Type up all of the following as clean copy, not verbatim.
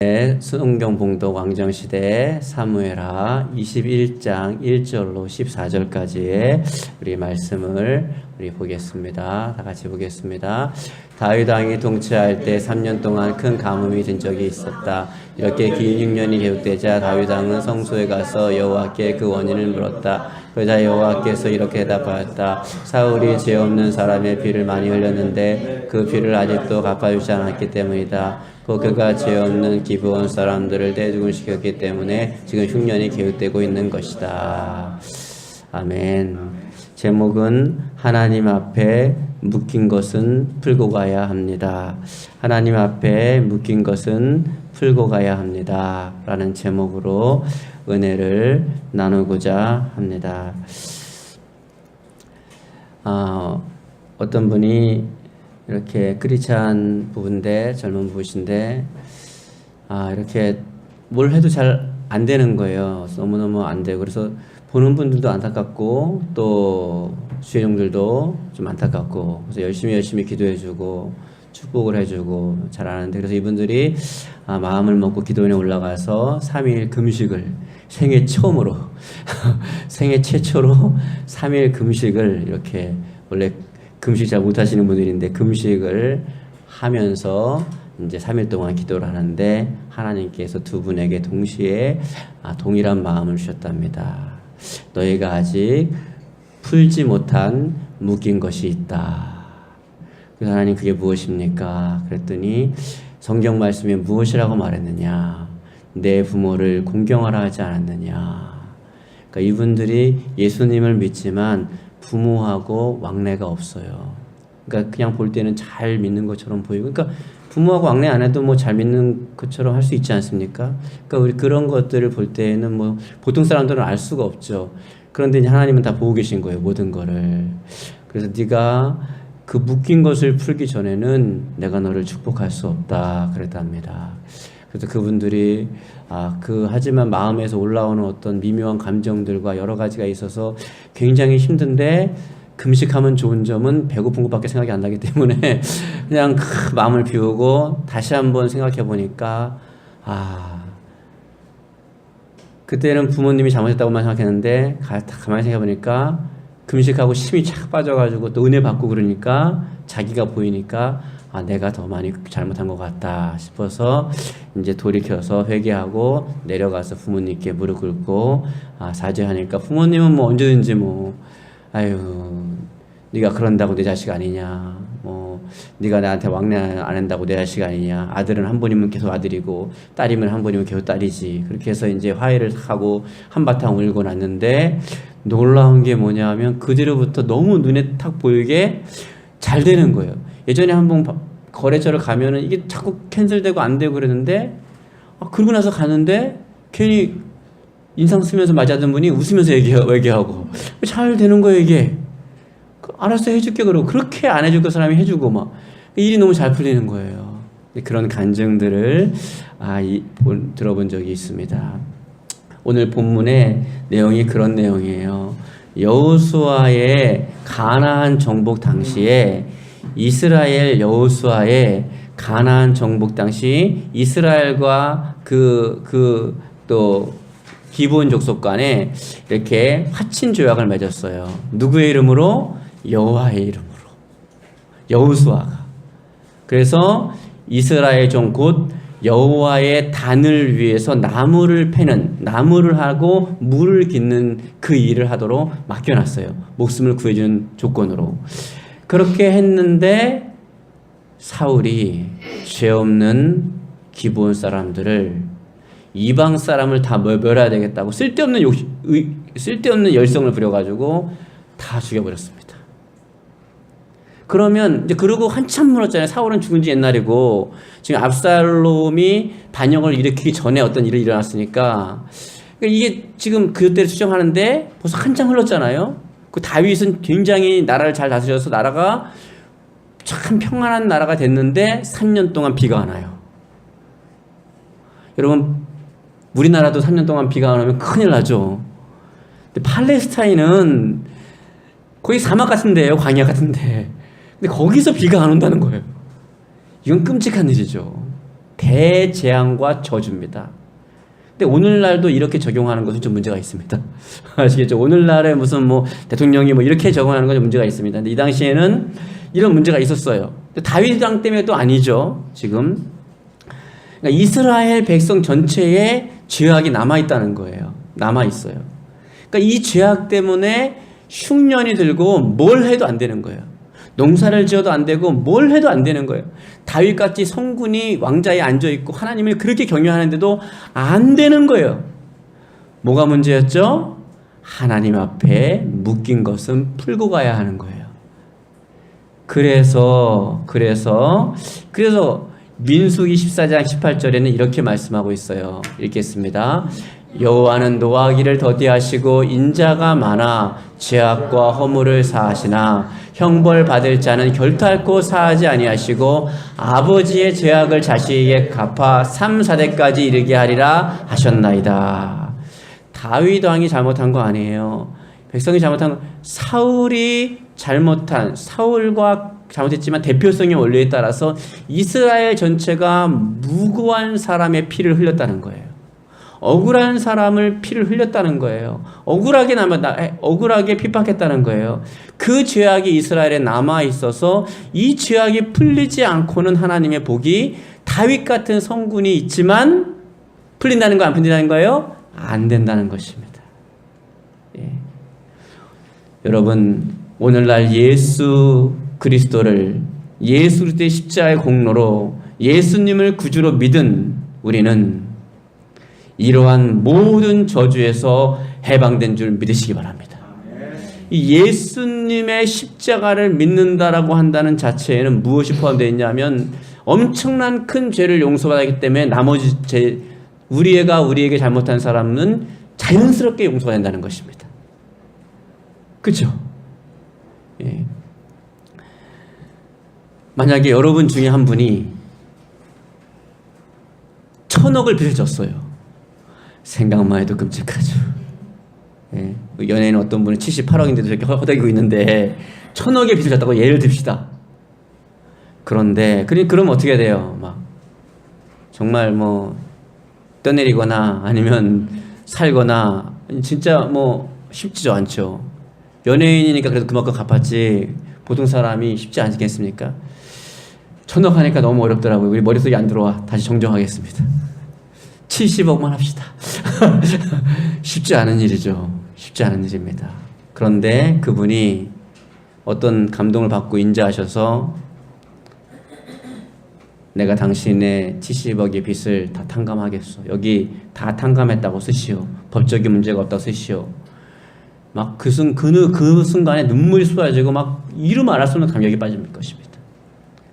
순경 봉독 왕정시대 사무엘하 21장 1절로 14절까지의 우리 말씀을 보겠습니다. 다 같이 보겠습니다. 다윗 왕이 통치할 때 3년 동안 큰 가뭄이 든 적이 있었다. 이렇게 긴 6년이 계속되자 다윗 왕은 성소에 가서 여호와께 그 원인을 물었다. 그러자 여호와께서 이렇게 대답하였다. 사울이 죄 없는 사람의 피를 많이 흘렸는데 그 피를 아직도 갚아주지 않았기 때문이다. 그가 죄 없는 기브온 사람들을 대두근시켰기 때문에 지금 흉년이 계속되고 있는 것이다. 아멘. 제목은 하나님 앞에 묶인 것은 풀고 가야 합니다. 하나님 앞에 묶인 것은 풀고 가야 합니다. 라는 제목으로 은혜를 나누고자 합니다. 어떤 분이 이렇게 크리스찬 부부인데, 젊은 부부신데, 이렇게 뭘 해도 잘 안 되는 거예요. 너무너무 안 되고. 그래서 보는 분들도 안타깝고, 또 주인공들도 좀 안타깝고, 그래서 열심히 기도해주고, 축복을 해주고, 잘 안 하는데, 그래서 이분들이 마음을 먹고 기도원에 올라가서 3일 금식을 생애 처음으로, 생애 최초로 3일 금식을 이렇게 원래 금식 잘 못하시는 분들인데 금식을 하면서 이제 3일 동안 기도를 하는데 하나님께서 두 분에게 동시에 동일한 마음을 주셨답니다. 너희가 아직 풀지 못한 묶인 것이 있다. 그래서 하나님 그게 무엇입니까? 그랬더니 성경 말씀에 무엇이라고 말했느냐? 내 부모를 공경하라 하지 않았느냐? 그러니까 이분들이 예수님을 믿지만 부모하고 왕래가 없어요. 그러니까 그냥 볼 때는 잘 믿는 것처럼 보이고, 그러니까 부모하고 왕래 안 해도 뭐 잘 믿는 것처럼 할 수 있지 않습니까? 그러니까 우리 그런 것들을 볼 때는 뭐 보통 사람들은 알 수가 없죠. 그런데 이제 하나님은 다 보고 계신 거예요, 모든 거를. 그래서 네가 그 묶인 것을 풀기 전에는 내가 너를 축복할 수 없다 그랬답니다. 그래서 그분들이 하지만 마음에서 올라오는 어떤 미묘한 감정들과 여러 가지가 있어서 굉장히 힘든데 금식하면 좋은 점은 배고픈 것밖에 생각이 안 나기 때문에 그냥 마음을 비우고 다시 한번 생각해 보니까 그때는 부모님이 잘못했다고만 생각했는데 가만히 생각해 보니까 금식하고 힘이 착 빠져가지고 또 은혜 받고 그러니까 자기가 보이니까 내가 더 많이 잘못한 것 같다 싶어서 이제 돌이켜서 회개하고 내려가서 부모님께 무릎 꿇고 사죄하니까 부모님은 뭐 언제든지 네가 그런다고 내 자식 아니냐, 네가 나한테 왕래 안 한다고 내 자식 아니냐, 아들은 한 번이면 계속 아들이고 딸이면 한 번이면 계속 딸이지, 그렇게 해서 이제 화해를 하고 한바탕 울고 났는데 놀라운 게 뭐냐면 그 뒤로부터 너무 눈에 탁 보이게 잘 되는 거예요. 예전에 한번 거래처를 가면은 이게 자꾸 캔슬되고 안 되고 그랬는데 그러고 나서 가는데 괜히 인상 쓰면서 맞았던 분이 웃으면서 얘기하고 잘 되는 거예요. 이게 알았어 해줄게 그러고 그렇게 안 해줄 그 사람이 해주고 막 일이 너무 잘 풀리는 거예요. 그런 간증들을 들어본 적이 있습니다. 오늘 본문의 내용이 그런 내용이에요. 여호수아의 가나안 정복 당시에 이스라엘 여호수아의 가나안 정복 당시 이스라엘과 또 기브온 족속 간에 이렇게 화친 조약을 맺었어요. 누구의 이름으로? 여호와의 이름으로. 여호수아가. 그래서 이스라엘 종 곧 여호와의 단을 위해서 나무를 하고 물을 깃는 그 일을 하도록 맡겨놨어요. 목숨을 구해주는 조건으로. 그렇게 했는데 사울이 죄 없는 기브온 사람들을 이방 사람을 다 멸해야 되겠다고 쓸데없는 열성을 부려가지고 다 죽여버렸습니다. 그러면 이제 그러고 한참 물었잖아요. 사울은 죽은 지 옛날이고 지금 압살롬이 반역을 일으키기 전에 어떤 일이 일어났으니까 이게 지금 그때를 추정하는데 벌써 한참 흘렀잖아요. 그 다윗은 굉장히 나라를 잘 다스려서 나라가 참 평안한 나라가 됐는데 3년 동안 비가 안 와요. 여러분 우리나라도 3년 동안 비가 안 오면 큰일 나죠. 근데 팔레스타인은 거의 사막 같은데요, 광야 같은데. 근데 거기서 비가 안 온다는 거예요. 이건 끔찍한 일이죠. 대재앙과 저주입니다. 근데 오늘날도 이렇게 적용하는 것은 좀 문제가 있습니다. 아시겠죠? 오늘날에 무슨 뭐 대통령이 뭐 이렇게 적용하는 건 좀 문제가 있습니다. 근데 이 당시에는 이런 문제가 있었어요. 근데 다윗 왕 때문에 또 아니죠. 지금 그러니까 이스라엘 백성 전체에 죄악이 남아있다는 거예요. 남아있어요. 그러니까 이 죄악 때문에 흉년이 들고 뭘 해도 안 되는 거예요. 농사를 지어도 안 되고 뭘 해도 안 되는 거예요. 다윗같이 성군이 왕자에 앉아있고 하나님을 그렇게 경외하는데도 안 되는 거예요. 뭐가 문제였죠? 하나님 앞에 묶인 것은 풀고 가야 하는 거예요. 그래서 민수기 14장 18절에는 이렇게 말씀하고 있어요. 읽겠습니다. 여호와는 노하기를 더디하시고 인자가 많아 죄악과 허물을 사하시나 형벌 받을 자는 결탄코 사하지 아니하시고 아버지의 죄악을 자식에게 갚아 3, 4대까지 이르게 하리라 하셨나이다. 다윗 왕이 잘못한 거 아니에요. 백성이 잘못한 거, 사울과 잘못했지만 대표성의 원리에 따라서 이스라엘 전체가 무고한 사람의 피를 흘렸다는 거예요. 억울한 사람을 피를 흘렸다는 거예요. 억울하게 핍박했다는 거예요. 그 죄악이 이스라엘에 남아 있어서 이 죄악이 풀리지 않고는 하나님의 복이 다윗 같은 성군이 있지만 풀린다는 거 안 풀린다는 거예요? 안 된다는 것입니다. 예. 여러분, 오늘날 예수 그리스도의 십자가의 공로로 예수님을 구주로 믿은 우리는 이러한 모든 저주에서 해방된 줄 믿으시기 바랍니다. 이 예수님의 십자가를 믿는다라고 한다는 자체에는 무엇이 포함되어 있냐면 엄청난 큰 죄를 용서받았기 때문에 나머지 우리에게 잘못한 사람은 자연스럽게 용서가 된다는 것입니다. 그렇죠? 예. 만약에 여러분 중에 한 분이 1,000억을 빚을 졌어요. 생각만 해도 끔찍하죠. 예. 연예인 어떤 분은 78억인데도 저렇게 허덕이고 있는데 1,000억의 빚을 졌다고 예를 듭시다. 그런데 그럼 어떻게 돼요? 막 정말 뭐 떠내리거나 아니면 살거나 진짜 뭐 쉽지도 않죠. 연예인이니까 그래도 그만큼 갚았지 보통 사람이 쉽지 않겠습니까? 1,000억 하니까 너무 어렵더라고요. 우리 머릿속에 안 들어와. 다시 정정하겠습니다. 70억만 합시다. 쉽지 않은 일이죠. 쉽지 않은 일입니다. 그런데 그분이 어떤 감동을 받고 인자하셔서 내가 당신의 70억의 빚을 다 탕감하겠소. 여기 다 탕감했다고 쓰시오. 법적인 문제가 없다고 쓰시오. 막 그 순간에 눈물이 쏟아지고 막 이루 말할 수 없는 감격이 빠질 것입니다.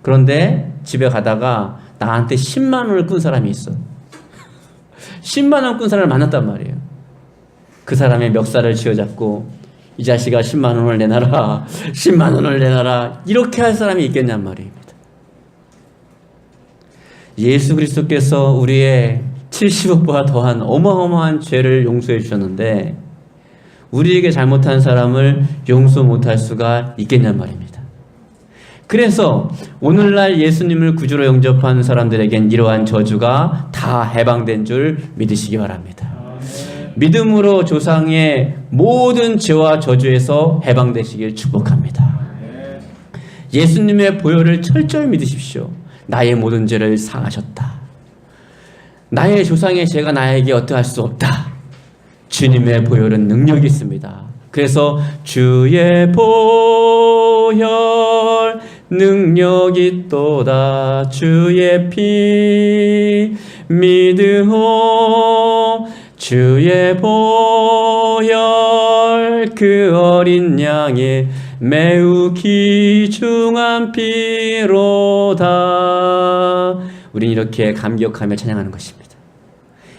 그런데 집에 가다가 나한테 10만 원을 꾼 사람이 있어. 10만 원 꾼 사람을 만났단 말이에요. 그 사람의 멱살을 쥐어잡고 이 자식아 10만 원을 내놔라. 10만 원을 내놔라. 이렇게 할 사람이 있겠냔 말입니다. 예수 그리스도께서 우리의 70억보다 더한 어마어마한 죄를 용서해 주셨는데 우리에게 잘못한 사람을 용서 못할 수가 있겠냔 말입니다. 그래서 오늘날 예수님을 구주로 영접한 사람들에겐 이러한 저주가 다 해방된 줄 믿으시기 바랍니다. 믿음으로 조상의 모든 죄와 저주에서 해방되시길 축복합니다. 예수님의 보혈을 철저히 믿으십시오. 나의 모든 죄를 사하셨다. 나의 조상의 죄가 나에게 어떠할 수 없다. 주님의 보혈은 능력이 있습니다. 그래서 주의 보혈 능력이 있도다. 주의 피 믿으오. 주의 보혈 그 어린 양의 매우 귀중한 피로다. 우린 이렇게 감격하며 찬양하는 것입니다.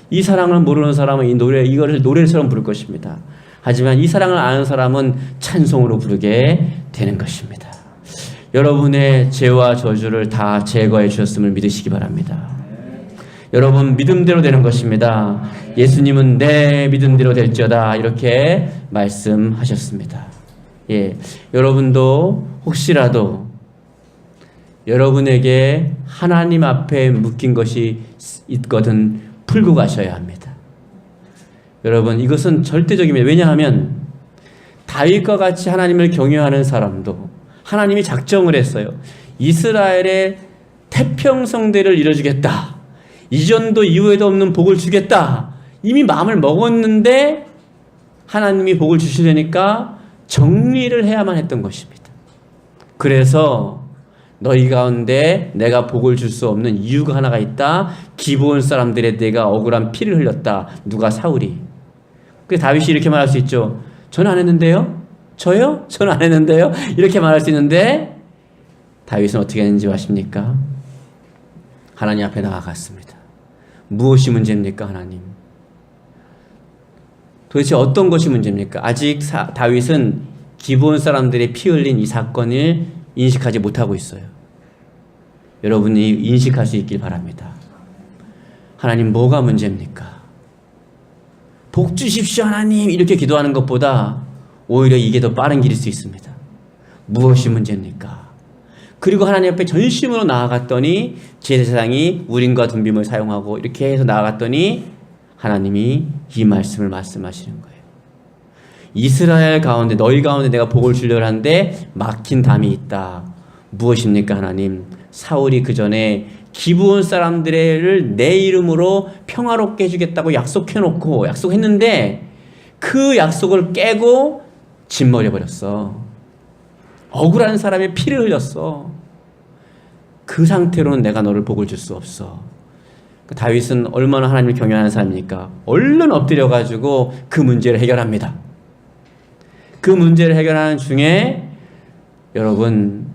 이 사랑을 모르는 사람은 이거를 노래처럼 부를 것입니다. 하지만 이 사랑을 아는 사람은 찬송으로 부르게 되는 것입니다. 여러분의 죄와 저주를 다 제거해 주셨음을 믿으시기 바랍니다. 여러분 믿음대로 되는 것입니다. 예수님은 내 믿음대로 될지어다 이렇게 말씀하셨습니다. 예, 여러분도 혹시라도 여러분에게 하나님 앞에 묶인 것이 있거든 풀고 가셔야 합니다. 여러분, 이것은 절대적입니다. 왜냐하면 다윗과 같이 하나님을 경외하는 사람도 하나님이 작정을 했어요. 이스라엘의 태평성대를 이뤄주겠다. 이전도 이후에도 없는 복을 주겠다. 이미 마음을 먹었는데 하나님이 복을 주시려니까 정리를 해야만 했던 것입니다. 그래서 너희 가운데 내가 복을 줄 수 없는 이유가 하나가 있다. 기브온 사람들의 내가 억울한 피를 흘렸다. 누가? 사울이. 그래서 다윗이 이렇게 말할 수 있죠. 저는 안 했는데요? 저요? 저는 안 했는데요? 이렇게 말할 수 있는데 다윗은 어떻게 했는지 아십니까? 하나님 앞에 나아갔습니다. 무엇이 문제입니까, 하나님? 도대체 어떤 것이 문제입니까? 아직 다윗은 기브온 사람들의 피 흘린 이 사건을 인식하지 못하고 있어요. 여러분이 인식할 수 있길 바랍니다. 하나님, 뭐가 문제입니까? 복 주십시오 하나님, 이렇게 기도하는 것보다 오히려 이게 더 빠른 길일 수 있습니다. 무엇이 문제입니까? 그리고 하나님 앞에 전심으로 나아갔더니 제사장이 우림과 둠빔을 사용하고 이렇게 해서 나아갔더니 하나님이 이 말씀을 말씀하시는 거예요. 이스라엘 가운데, 너희 가운데 내가 복을 주려고 하는데 막힌 담이 있다. 무엇입니까, 하나님? 사울이 그 전에 기브온 사람들을 내 이름으로 평화롭게 해주겠다고 약속했는데 그 약속을 깨고 짓머려버렸어. 억울한 사람의 피를 흘렸어. 그 상태로는 내가 너를 복을 줄 수 없어. 다윗은 얼마나 하나님을 경외하는 사람입니까? 얼른 엎드려가지고 그 문제를 해결합니다. 그 문제를 해결하는 중에 여러분,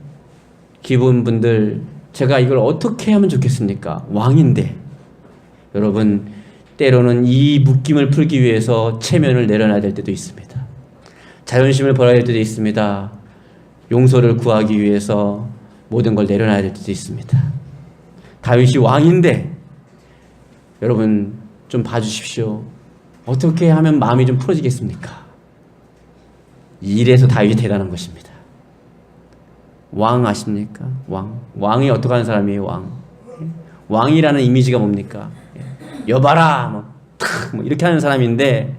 기브온 분들, 제가 이걸 어떻게 하면 좋겠습니까? 왕인데. 여러분, 때로는 이 묶임을 풀기 위해서 체면을 내려놔야 될 때도 있습니다. 자존심을 버려야 될 때도 있습니다. 용서를 구하기 위해서 모든 걸 내려놔야 될 때도 있습니다. 다윗이 왕인데 여러분 좀 봐주십시오. 어떻게 하면 마음이 좀 풀어지겠습니까? 이래서 다윗이 대단한 것입니다. 왕 아십니까? 왕이 어떻게 하는 사람이에요? 왕이라는 이미지가 뭡니까? 여봐라 뭐 이렇게 하는 사람인데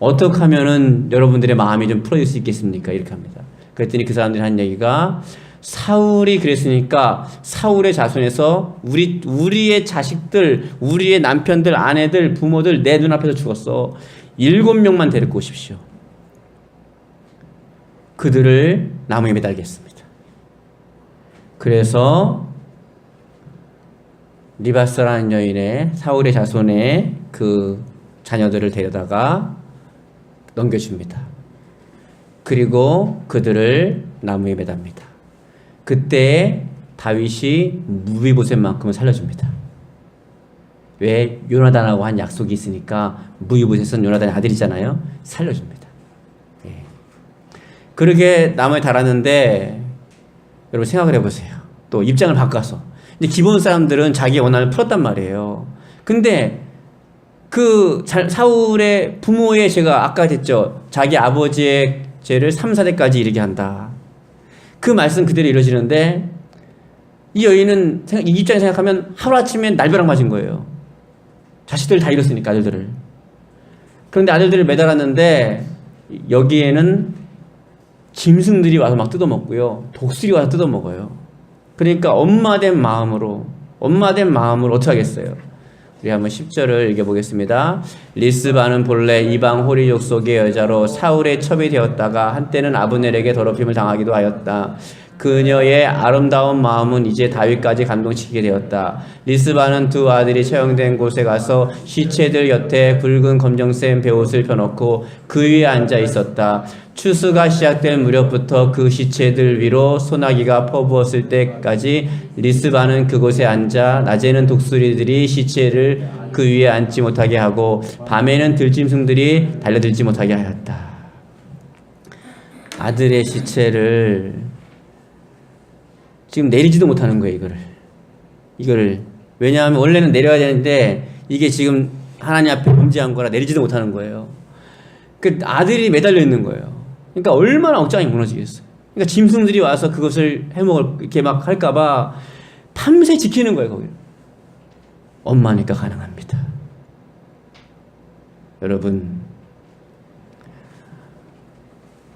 어떻게 하면은 여러분들의 마음이 좀 풀어질 수 있겠습니까? 이렇게 합니다. 그랬더니 그 사람들이 한 얘기가, 사울이 그랬으니까 사울의 자손에서 우리의 자식들, 우리의 남편들, 아내들, 부모들 내 눈앞에서 죽었어. 7명만 데리고 오십시오. 그들을 나무에 매달겠습니다. 그래서 리바스라는 여인의 사울의 자손의 그 자녀들을 데려다가 넘겨줍니다. 그리고 그들을 나무에 매답니다. 그때 다윗이 무비보셋만큼은 살려줍니다. 왜? 요나단하고 한 약속이 있으니까. 무비보셋은 요나단의 아들이잖아요. 살려줍니다. 예. 그렇게 나무에 달았는데 여러분 생각을 해보세요. 또 입장을 바꿔서 이제 기본 사람들은 자기의 원한을 풀었단 말이에요. 근데 그 사울의 부모의 죄가 아까 했죠. 자기 아버지의 죄를 3, 4대까지 이르게 한다. 그 말씀 그대로 이루어지는데 이 여인은 이 입장에 생각하면 하루아침에 날벼락 맞은 거예요. 자식들을 다 잃었으니까, 아들들을. 그런데 아들들을 매달았는데 여기에는 짐승들이 와서 막 뜯어먹고요, 독수리 와서 뜯어먹어요. 그러니까 엄마 된 마음으로 어떻게 하겠어요? 우리 한번 10절을 읽어보겠습니다. 리스바는 본래 이방 호리족 속의 여자로 사울의 첩이 되었다가 한때는 아브넬에게 더럽힘을 당하기도 하였다. 그녀의 아름다운 마음은 이제 다윗까지 감동시키게 되었다. 리스바는 두 아들이 처형된 곳에 가서 시체들 곁에 붉은 검정색 베옷을 펴놓고 그 위에 앉아 있었다. 추수가 시작될 무렵부터 그 시체들 위로 소나기가 퍼부었을 때까지 리스바는 그곳에 앉아 낮에는 독수리들이 시체를 그 위에 앉지 못하게 하고 밤에는 들짐승들이 달려들지 못하게 하였다. 아들의 시체를 지금 내리지도 못하는 거예요. 이거를 왜냐하면 원래는 내려야 되는데 이게 지금 하나님 앞에 범죄한 거라 내리지도 못하는 거예요. 그 아들이 매달려 있는 거예요. 그러니까 얼마나 억장이 무너지겠어요. 그러니까 짐승들이 와서 그것을 해먹을 이렇게 막 할까봐 밤새 지키는 거예요. 거기를. 엄마니까 가능합니다. 여러분,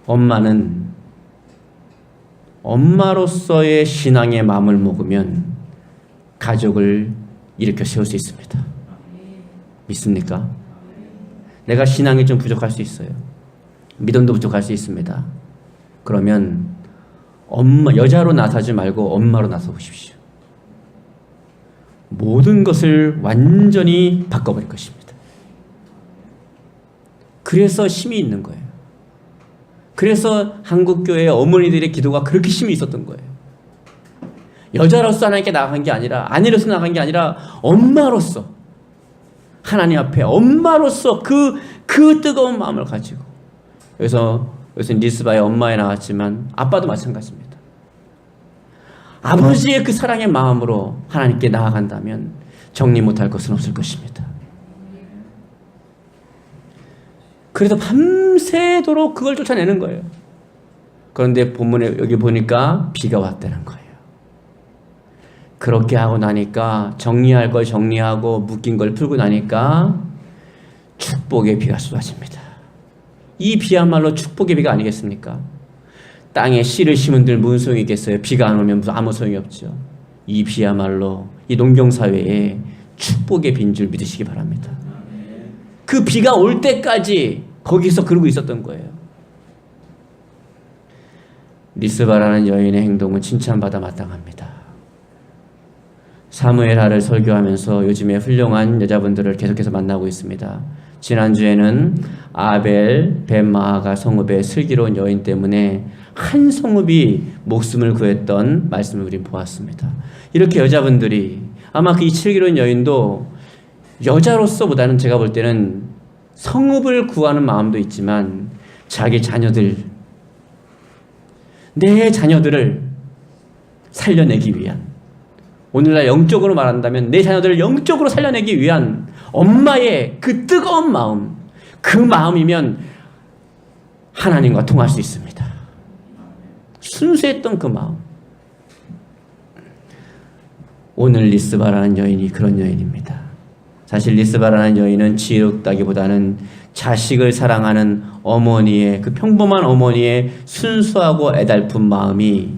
엄마는 엄마로서의 신앙의 마음을 먹으면 가족을 일으켜 세울 수 있습니다. 믿습니까? 내가 신앙이 좀 부족할 수 있어요. 믿음도 부족할 수 있습니다. 그러면 엄마, 여자로 나서지 말고 엄마로 나서 보십시오. 모든 것을 완전히 바꿔버릴 것입니다. 그래서 힘이 있는 거예요. 그래서 한국교회의 어머니들의 기도가 그렇게 힘이 있었던 거예요. 여자로서 하나님께 나아간 게 아니라, 아내로서 나아간 게 아니라 엄마로서 하나님 앞에 엄마로서 그 뜨거운 마음을 가지고, 여기서 리스바의 엄마에 나왔지만 아빠도 마찬가지입니다. 아버지의 그 사랑의 마음으로 하나님께 나아간다면 정리 못할 것은 없을 것입니다. 그래서 밤새도록 그걸 쫓아내는 거예요. 그런데 본문에 여기 보니까 비가 왔다는 거예요. 그렇게 하고 나니까, 정리할 걸 정리하고 묶인 걸 풀고 나니까 축복의 비가 쏟아집니다. 이 비야말로 축복의 비가 아니겠습니까? 땅에 씨를 심은 들 무슨 소용이 있겠어요? 비가 안 오면 아무 소용이 없죠. 이 비야말로 이 농경사회에 축복의 비인 줄 믿으시기 바랍니다. 그 비가 올 때까지 거기서 그러고 있었던 거예요. 리스바라는 여인의 행동은 칭찬받아 마땅합니다. 사무엘하를 설교하면서 요즘에 훌륭한 여자분들을 계속해서 만나고 있습니다. 지난주에는 아벨, 벤마아가 성읍의 슬기로운 여인 때문에 한 성읍이 목숨을 구했던 말씀을 우린 보았습니다. 이렇게 여자분들이, 아마 이 슬기로운 여인도 여자로서보다는 제가 볼 때는 성읍을 구하는 마음도 있지만 자기 자녀들, 내 자녀들을 살려내기 위한, 오늘날 영적으로 말한다면 내 자녀들을 영적으로 살려내기 위한 엄마의 그 뜨거운 마음, 그 마음이면 하나님과 통할 수 있습니다. 순수했던 그 마음. 오늘 리스바라는 여인이 그런 여인입니다. 사실 리스바라는 여인은 지혜롭다기보다는 자식을 사랑하는 어머니의, 그 평범한 어머니의 순수하고 애달픈 마음이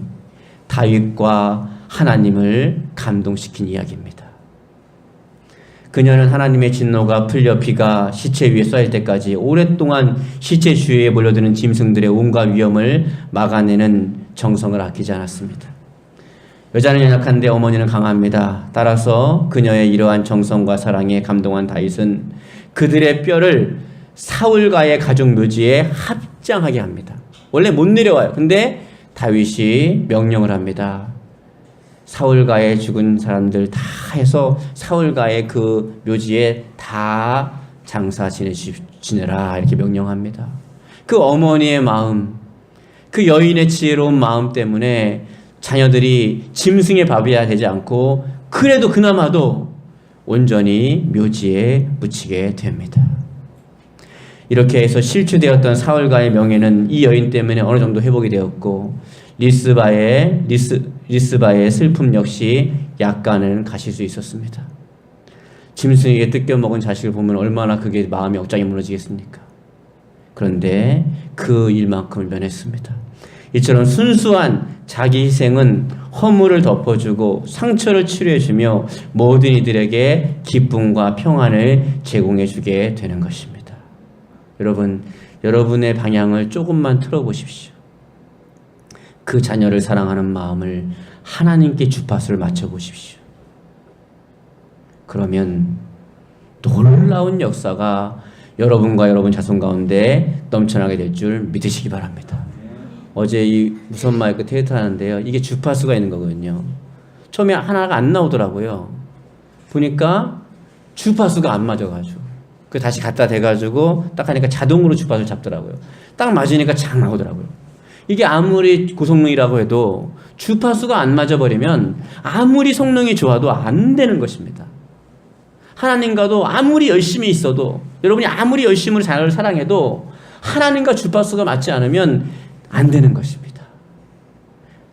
다윗과 하나님을 감동시킨 이야기입니다. 그녀는 하나님의 진노가 풀려 비가 시체 위에 쏟아질 때까지 오랫동안 시체 주위에 몰려드는 짐승들의 온갖 위험을 막아내는 정성을 아끼지 않았습니다. 여자는 연약한데 어머니는 강합니다. 따라서 그녀의 이러한 정성과 사랑에 감동한 다윗은 그들의 뼈를 사울과의 가족 묘지에 합장하게 합니다. 원래 못 내려와요. 근데 다윗이 명령을 합니다. 사울과의 죽은 사람들 다 해서 사울과의 그 묘지에 다 장사 지내라, 이렇게 명령합니다. 그 어머니의 마음, 그 여인의 지혜로운 마음 때문에 자녀들이 짐승의 밥이야 되지 않고 그래도 그나마도 온전히 묘지에 묻히게 됩니다. 이렇게 해서 실추되었던 사울과의 명예는 이 여인 때문에 어느 정도 회복이 되었고, 리스바의 슬픔 역시 약간은 가실 수 있었습니다. 짐승에게 뜯겨먹은 자식을 보면 얼마나 그게 마음이 억장이 무너지겠습니까? 그런데 그 일만큼을 면했습니다. 이처럼 순수한 자기 희생은 허물을 덮어주고 상처를 치료해주며 모든 이들에게 기쁨과 평안을 제공해주게 되는 것입니다. 여러분, 여러분의 방향을 조금만 틀어보십시오. 그 자녀를 사랑하는 마음을 하나님께 주파수를 맞춰보십시오. 그러면 놀라운 역사가 여러분과 여러분 자손 가운데 넘쳐나게 될 줄 믿으시기 바랍니다. 어제 이 무선 마이크 테스트 하는데요, 이게 주파수가 있는 거거든요. 처음에 하나가 안 나오더라고요. 보니까 주파수가 안 맞아가지고 그 다시 갖다 대가지고 딱 하니까 자동으로 주파수를 잡더라고요. 딱 맞으니까 착 나오더라고요. 이게 아무리 고성능이라고 해도 주파수가 안 맞아버리면 아무리 성능이 좋아도 안 되는 것입니다. 하나님과도 아무리 열심히 있어도, 여러분이 아무리 열심히 자녀를 사랑해도 하나님과 주파수가 맞지 않으면 안 되는 것입니다.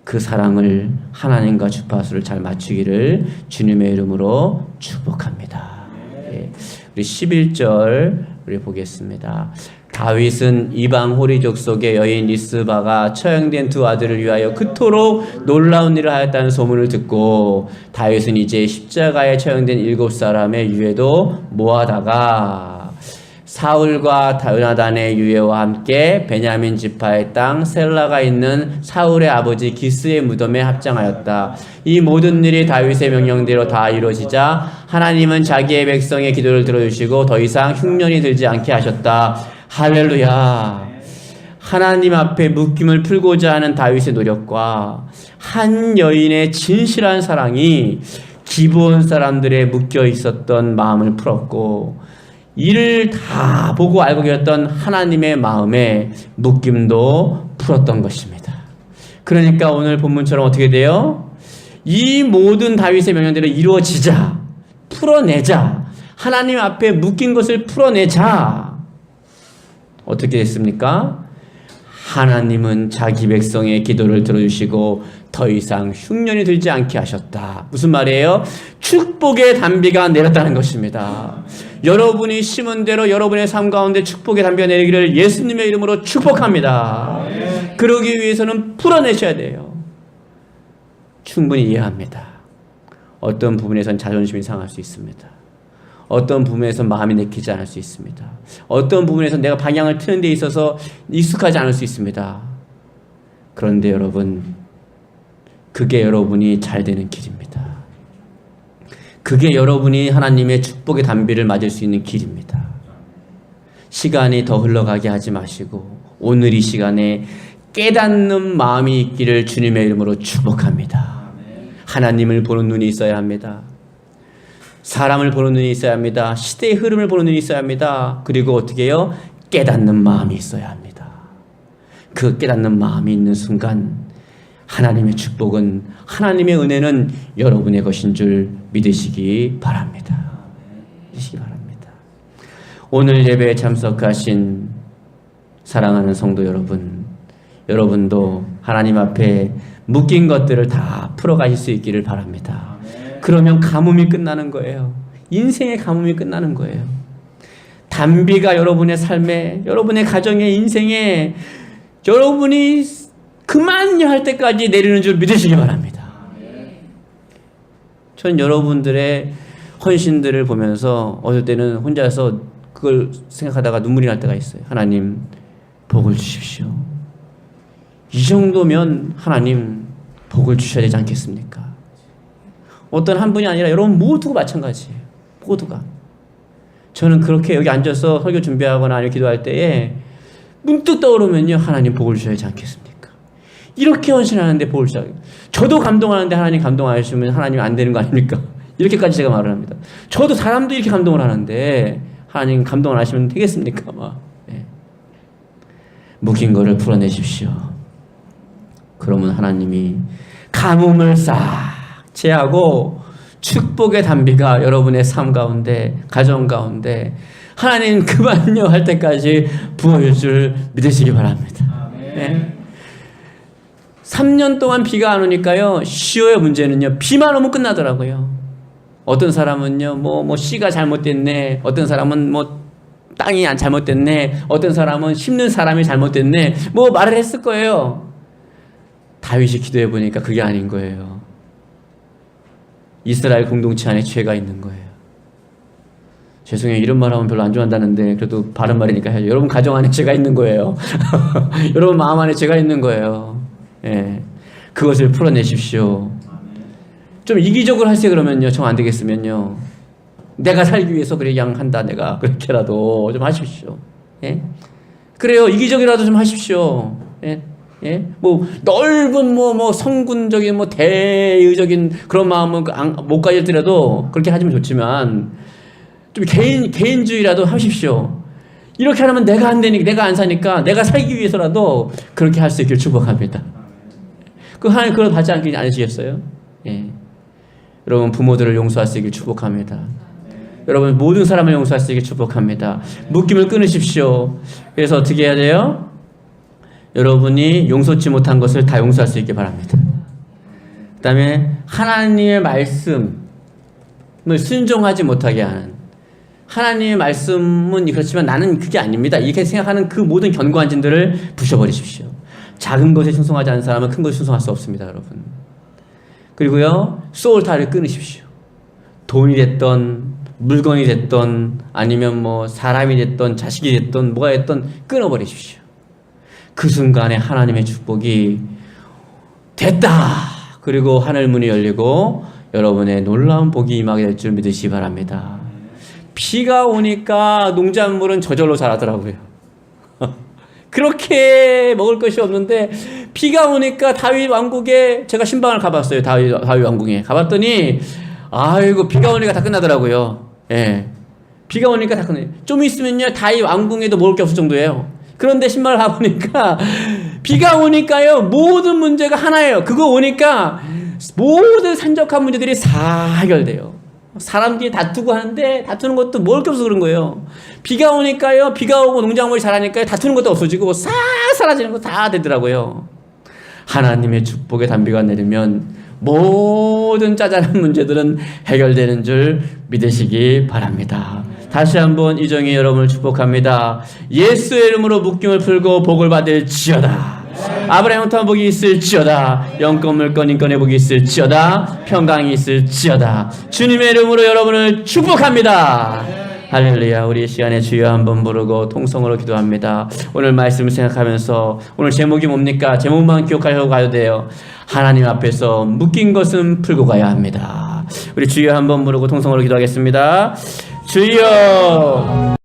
그 사랑을 하나님과 주파수를 잘 맞추기를 주님의 이름으로 축복합니다. 예. 우리 11절 우리 보겠습니다. 다윗은 이방 호리족 속의 여인 리스바가 처형된 두 아들을 위하여 그토록 놀라운 일을 하였다는 소문을 듣고 다윗은 이제 십자가에 처형된 7사람의 유해도 모아다가 사울과 요나단의 유해와 함께 베냐민 지파의 땅 셀라가 있는 사울의 아버지 기스의 무덤에 합장하였다. 이 모든 일이 다윗의 명령대로 다 이루어지자 하나님은 자기의 백성의 기도를 들어주시고 더 이상 흉년이 들지 않게 하셨다. 할렐루야. 하나님 앞에 묶임을 풀고자 하는 다윗의 노력과 한 여인의 진실한 사랑이 기브온 사람들의 묶여 있었던 마음을 풀었고, 이를 다 보고 알고 계셨던 하나님의 마음에 묶임도 풀었던 것입니다. 그러니까 오늘 본문처럼 어떻게 돼요? 이 모든 다윗의 명령대로 이루어지자, 풀어내자, 하나님 앞에 묶인 것을 풀어내자, 어떻게 됐습니까? 하나님은 자기 백성의 기도를 들어주시고 더 이상 흉년이 들지 않게 하셨다. 무슨 말이에요? 축복의 단비가 내렸다는 것입니다. 여러분이 심은 대로 여러분의 삶 가운데 축복의 단비가 내리기를 예수님의 이름으로 축복합니다. 그러기 위해서는 풀어내셔야 돼요. 충분히 이해합니다. 어떤 부분에선 자존심이 상할 수 있습니다. 어떤 부분에서 마음이 내키지 않을 수 있습니다. 어떤 부분에서 내가 방향을 트는 데 있어서 익숙하지 않을 수 있습니다. 그런데 여러분, 그게 여러분이 잘 되는 길입니다. 그게 여러분이 하나님의 축복의 단비를 맞을 수 있는 길입니다. 시간이 더 흘러가게 하지 마시고 오늘 이 시간에 깨닫는 마음이 있기를 주님의 이름으로 축복합니다. 하나님을 보는 눈이 있어야 합니다. 사람을 보는 눈이 있어야 합니다. 시대의 흐름을 보는 눈이 있어야 합니다. 그리고 어떻게 해요? 깨닫는 마음이 있어야 합니다. 그 깨닫는 마음이 있는 순간 하나님의 축복은, 하나님의 은혜는 여러분의 것인 줄 믿으시기 바랍니다. 믿으시기 바랍니다. 오늘 예배에 참석하신 사랑하는 성도 여러분, 여러분도 하나님 앞에 묶인 것들을 다 풀어가실 수 있기를 바랍니다. 그러면 가뭄이 끝나는 거예요. 인생의 가뭄이 끝나는 거예요. 단비가 여러분의 삶에, 여러분의 가정에, 인생에 여러분이 그만요 할 때까지 내리는 줄 믿으시기 바랍니다. 전 여러분들의 헌신들을 보면서 어떨 때는 혼자서 그걸 생각하다가 눈물이 날 때가 있어요. 하나님 복을 주십시오. 이 정도면 하나님 복을 주셔야 되지 않겠습니까? 어떤 한 분이 아니라 여러분 모두가 마찬가지예요. 모두가. 저는 그렇게 여기 앉아서 설교 준비하거나 아니면 기도할 때에 문득 떠오르면요, 하나님 복을 주셔야 되지 않겠습니까? 이렇게 헌신하는데 복을 주셔야, 저도 감동하는데 하나님 감동 안 해주시면 하나님 안 되는 거 아닙니까? 이렇게까지 제가 말을 합니다. 저도 사람도 이렇게 감동을 하는데 하나님 감동을 하시면 되겠습니까? 네. 묶인 거를 풀어내십시오. 그러면 하나님이 가뭄을 싹 제하고 축복의 단비가 여러분의 삶 가운데, 가정 가운데 하나님 그만요 할 때까지 부어줄 줄 믿으시기 바랍니다. 네. 3년 동안 비가 안 오니까요, 쉬워요. 문제는요, 비만 오면 끝나더라고요. 어떤 사람은요, 뭐 씨가 잘못됐네, 어떤 사람은 뭐 땅이 잘못됐네, 어떤 사람은 심는 사람이 잘못됐네, 뭐 말을 했을 거예요. 다윗이 기도해 보니까 그게 아닌 거예요. 이스라엘 공동체 안에 죄가 있는 거예요. 죄송해요, 이런 말하면 별로 안 좋아한다는데 그래도 바른 말이니까 해야죠. 여러분 가정 안에 죄가 있는 거예요. 여러분 마음 안에 죄가 있는 거예요. 예, 그것을 풀어내십시오. 좀 이기적으로 하세요. 그러면요, 정 안 되겠으면요, 내가 살기 위해서 그래 그냥 한다, 내가 그렇게라도 좀 하십시오. 예, 그래요, 이기적이라도 좀 하십시오. 예, 예, 뭐 넓은 뭐 성군적인 뭐 대의적인 그런 마음은 못 가졌더라도 그렇게 하시면 좋지만 좀 개인주의라도 하십시오. 이렇게 하면 내가 안 되니까, 내가 안 사니까 내가 살기 위해서라도 그렇게 할 수 있기를 축복합니다. 그 하나님 그걸 받지 않으시겠어요? 예. 여러분 부모들을 용서할 수 있기를 축복합니다. 여러분 모든 사람을 용서할 수 있기를 축복합니다. 묶임을 끊으십시오. 그래서 어떻게 해야 돼요? 여러분이 용서치 못한 것을 다 용서할 수 있게 바랍니다. 그다음에 하나님의 말씀을 순종하지 못하게 하는, 하나님의 말씀은 그렇지만 나는 그게 아닙니다, 이렇게 생각하는 그 모든 견고한 진들을 부셔버리십시오. 작은 것에 충성하지 않는 사람은 큰 것에 충성할 수 없습니다, 여러분. 그리고요, 소울타를 끊으십시오. 돈이 됐던, 물건이 됐던, 아니면 뭐 사람이 됐던, 자식이 됐던, 뭐가 됐던 끊어버리십시오. 그 순간에 하나님의 축복이 됐다, 그리고 하늘 문이 열리고 여러분의 놀라운 복이 임하게 될 줄 믿으시기 바랍니다. 비가 오니까 농작물은 저절로 자라더라고요. 그렇게 먹을 것이 없는데 비가 오니까 다윗 왕국에, 제가 신방을 가봤어요. 다윗 왕궁에 가봤더니 아이고, 비가 오니까 다 끝나더라고요. 예, 비가 오니까 다 끝나요. 좀 있으면요, 다윗 왕궁에도 먹을 게 없을 정도예요. 그런데 신방을 가보니까 비가 오니까요, 모든 문제가 하나예요. 그거 오니까 모든 산적한 문제들이 다 해결돼요. 사람들이 다투고 하는데 다투는 것도 먹을 게 없어서 그런 거예요. 비가 오니까요, 비가 오고 농작물이 자라니까요, 다투는 것도 없어지고 싹 사라지는 거 다 되더라고요. 하나님의 축복의 단비가 내리면 모든 짜잘한 문제들은 해결되는 줄 믿으시기 바랍니다. 다시 한번 이정희 여러분을 축복합니다. 예수의 이름으로 묶임을 풀고 복을 받을지어다. 아브라함 통한 복이 있을지어다. 영권 물권 인권의 복이 있을지어다. 평강이 있을지어다. 주님의 이름으로 여러분을 축복합니다. 할렐루야. 우리 이 시간에 주여 한번 부르고 통성으로 기도합니다. 오늘 말씀을 생각하면서, 오늘 제목이 뭡니까? 제목만 기억하려고 가야 돼요. 하나님 앞에서 묶인 것은 풀고 가야 합니다. 우리 주여 한번 부르고 통성으로 기도하겠습니다. 주여.